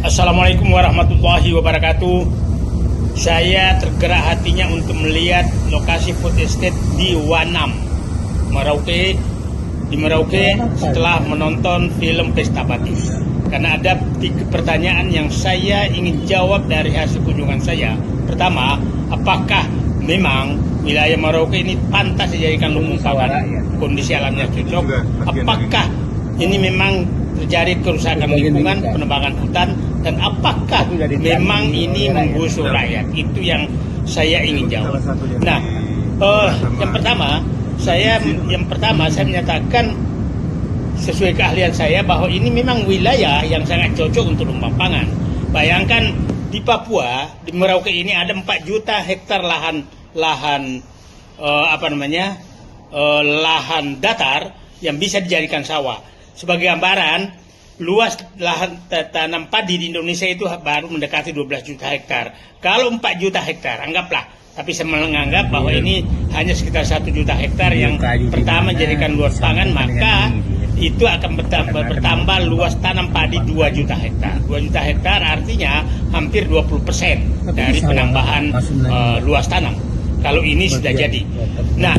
Assalamualaikum warahmatullahi wabarakatuh. Saya tergerak hatinya untuk melihat lokasi food estate di Wanam, Merauke. Di Merauke setelah menonton film Pesta Batik. Karena ada 3 pertanyaan yang saya ingin jawab dari hasil kunjungan saya. Pertama, apakah memang wilayah Merauke ini pantas dijadikan lumbung pangan? Kondisi alamnya cocok. Apakah ini memang terjadi kerusakan lingkungan, penebangan hutan, dan apakah memang ini menggusur rakyat? Itu yang saya ingin jawab. Nah, yang pertama saya menyatakan sesuai keahlian saya bahwa ini memang wilayah yang sangat cocok untuk lumbung pangan. Bayangkan di Papua, di Merauke ini ada 4 juta hektar lahan datar yang bisa dijadikan sawah. Sebagai gambaran, luas lahan tanam padi di Indonesia itu baru mendekati 12 juta hektar. Kalau 4 juta hektar, anggaplah, tapi saya menganggap bahwa ini hanya sekitar 1 juta hektar yang pertama jadikan luas pangan, maka itu akan bertambah luas tanam padi 2 juta hektar. 2 juta hektar artinya hampir 20% dari penambahan luas tanam. Kalau ini sudah jadi. Nah,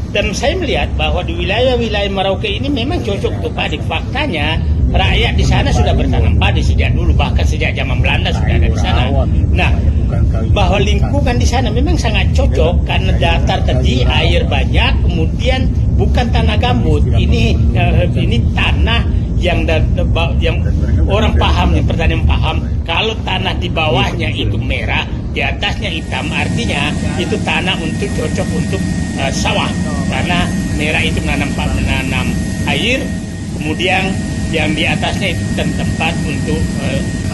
dan saya melihat bahwa di wilayah-wilayah Merauke ini memang cocok untuk padi. Faktanya rakyat di sana sudah bertanam padi sejak dulu, bahkan sejak zaman Belanda sudah ada di sana. Nah, bahwa lingkungan di sana memang sangat cocok karena datar tinggi, air banyak, kemudian bukan tanah gambut. Ini tanah yang orang paham, yang pertanian paham, kalau tanah di bawahnya itu merah, di atasnya hitam, artinya itu tanah untuk cocok untuk sawah, karena merah itu menanam air, kemudian yang di atasnya itu tempat untuk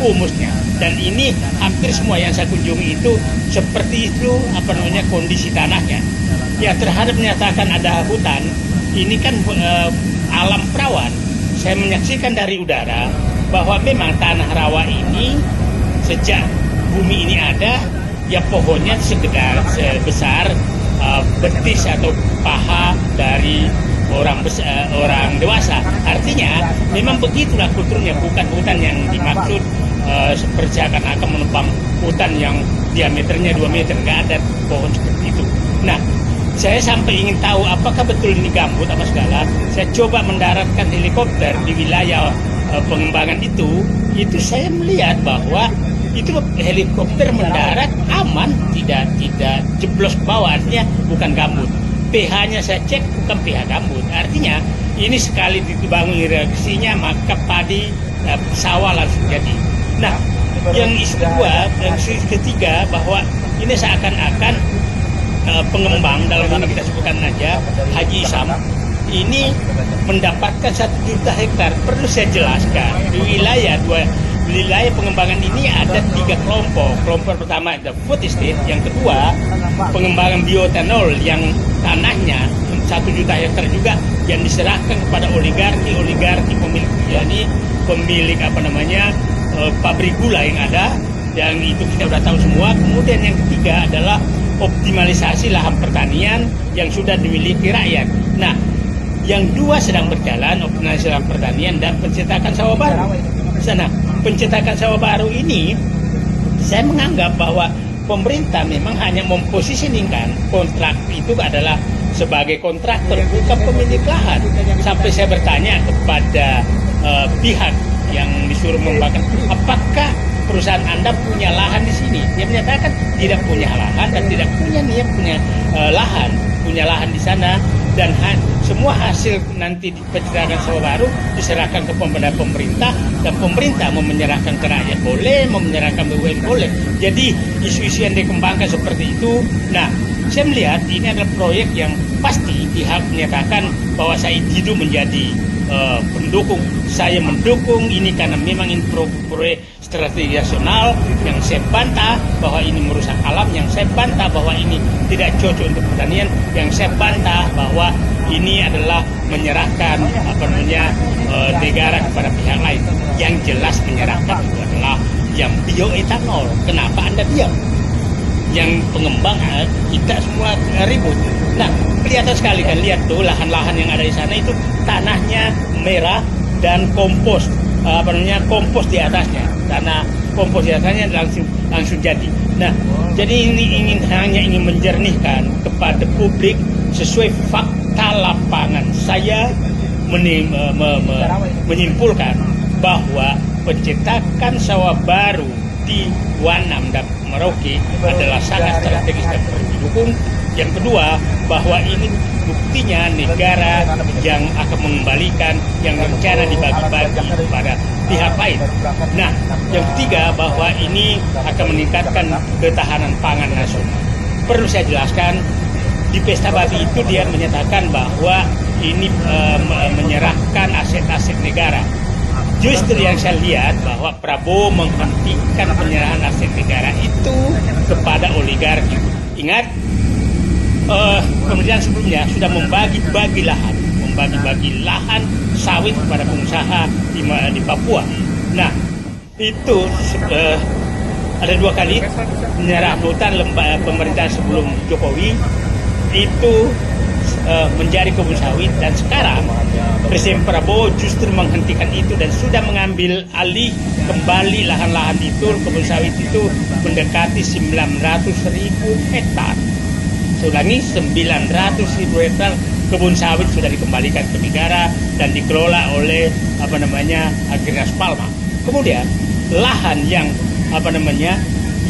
humusnya. Dan ini hampir semua yang saya kunjungi itu seperti itu kondisi tanahnya. Ya, terhadap menyatakan ada hutan, ini kan alam perawan. Saya menyaksikan dari udara bahwa memang tanah rawa ini sejak bumi ini ada, ya pohonnya sebesar betis atau paha dari orang dewasa. Artinya memang begitulah kulturnya, bukan hutan yang dimaksud seperti akan menebang hutan yang diameternya 2 meter, nggak ada pohon seperti itu. Nah, saya sampai ingin tahu apakah betul ini gambut apa segala. Saya coba mendaratkan helikopter di wilayah pengembangan itu saya melihat bahwa itu helikopter mendarat aman, tidak jeblos ke bawah, artinya bukan gambut. pH-nya saya cek bukan pH gambut, artinya ini sekali dibangun reaksinya maka padi sawah langsung jadi. Nah, yang isu kedua dan isu ketiga bahwa ini seakan-akan pengembang, dalam ini kita sebutkan aja Haji Isam, ini mendapatkan 1 juta hektar. Perlu saya jelaskan, di wilayah pengembangan ini ada 3 kelompok. Kelompok pertama ada food estate, yang kedua pengembangan bioetanol yang tanahnya 1 juta hektar juga yang diserahkan kepada oligarki pemilik pabrik gula yang ada, yang itu kita sudah tahu semua. Kemudian yang ketiga adalah optimalisasi lahan pertanian yang sudah dimiliki rakyat. Nah, yang 2 sedang berjalan, optimalisasi lahan pertanian dan pencetakan sawah baru. Nah, pencetakan sawah baru ini saya menganggap bahwa pemerintah memang hanya memposisikan kontrak itu adalah sebagai kontraktor, bukan pemilik lahan. Sampai saya bertanya kepada pihak yang disuruh membakar, apakah perusahaan Anda punya lahan di sini? Dia menyatakan tidak punya lahan dan tidak punya niat punya lahan di sana, dan semua hasil nanti pencetakan sawah baru diserahkan kepada pemerintah, dan pemerintah mau menyerahkan ke rakyat boleh, mau menyerahkan BUMN boleh. Jadi isu-isu yang dikembangkan seperti itu. Nah, saya melihat ini adalah proyek yang pasti pihak menyatakan bahwa saya hidup menjadi pendukung. Saya mendukung ini karena memang ini proyek strategi nasional yang saya bantah bahwa ini merusak alam, yang saya bantah bahwa ini tidak cocok untuk pertanian, yang saya bantah bahwa ini adalah menyerahkan negara kepada pihak lain. Yang jelas menyerahkan itu adalah yang bioetanol. Kenapa Anda diam? Yang pengembang kita semua ribut. Nah, kelihatan sekali kan, lihat tuh lahan-lahan yang ada di sana itu tanahnya merah dan kompos. kompos di atasnya, tanah kompos di atasnya langsung jadi. Nah, jadi ini hanya ingin menjernihkan kepada publik sesuai fakta lapangan. Saya menyimpulkan bahwa pencetakan sawah baru di Wanam dan Merauke adalah sangat strategis dan perlu didukung. Yang kedua, bahwa ini buktinya negara yang akan mengembalikan yang rencana dibagi-bagi kepada pihak lain. Nah, yang ketiga, bahwa ini akan meningkatkan ketahanan pangan nasional. Perlu saya jelaskan, di Pesta Babi itu dia menyatakan bahwa ini menyerahkan aset-aset negara. Justru yang saya lihat bahwa Prabowo menghentikan penyerahan aset negara itu kepada oligarki. Ingat, pemerintahan sebelumnya sudah membagi-bagi lahan sawit kepada pengusaha di Papua. Nah, itu ada 2 kali menyerah hutan pemerintahan sebelum Jokowi itu menjadi kebun sawit, dan sekarang Presiden Prabowo justru menghentikan itu dan sudah mengambil alih kembali lahan-lahan itu, kebun sawit itu mendekati 900.000 hektar. Saya ulangi, 900.000 hektar kebun sawit sudah dikembalikan ke negara dan dikelola oleh Agrinas Palma. Kemudian lahan yang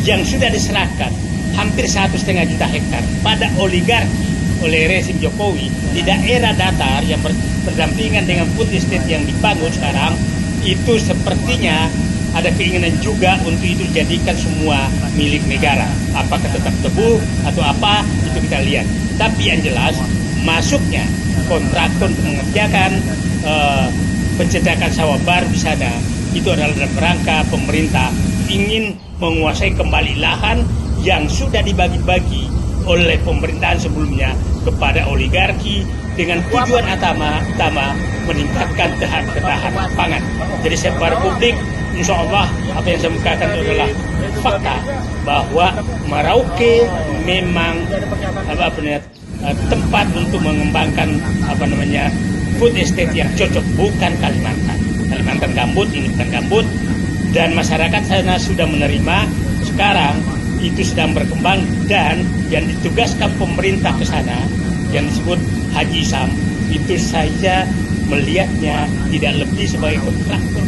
yang sudah diserahkan hampir 1,5 juta hektar pada oligarki oleh rezim Jokowi di daerah datar yang berdampingan dengan food estate yang dibangun sekarang, itu sepertinya ada keinginan juga untuk itu dijadikan semua milik negara. Apakah tetap tebu atau apa, itu kita lihat. Tapi yang jelas, masuknya kontraktor untuk mengerjakan pencetakan sawah baru di sana, itu adalah dalam rangka pemerintah ingin menguasai kembali lahan yang sudah dibagi-bagi oleh pemerintahan sebelumnya kepada oligarki dengan tujuan utama meningkatkan ketahanan pangan. Jadi saya kepada publik, insya Allah apa yang saya mukakan itu adalah fakta bahwa Merauke memang tempat untuk mengembangkan food estate yang cocok, bukan Kalimantan gambut, ini bukan gambut, dan masyarakat sana sudah menerima. Sekarang itu sedang berkembang, dan yang ditugaskan pemerintah ke sana yang disebut Haji Sam itu saya melihatnya tidak lebih sebagai kontraktor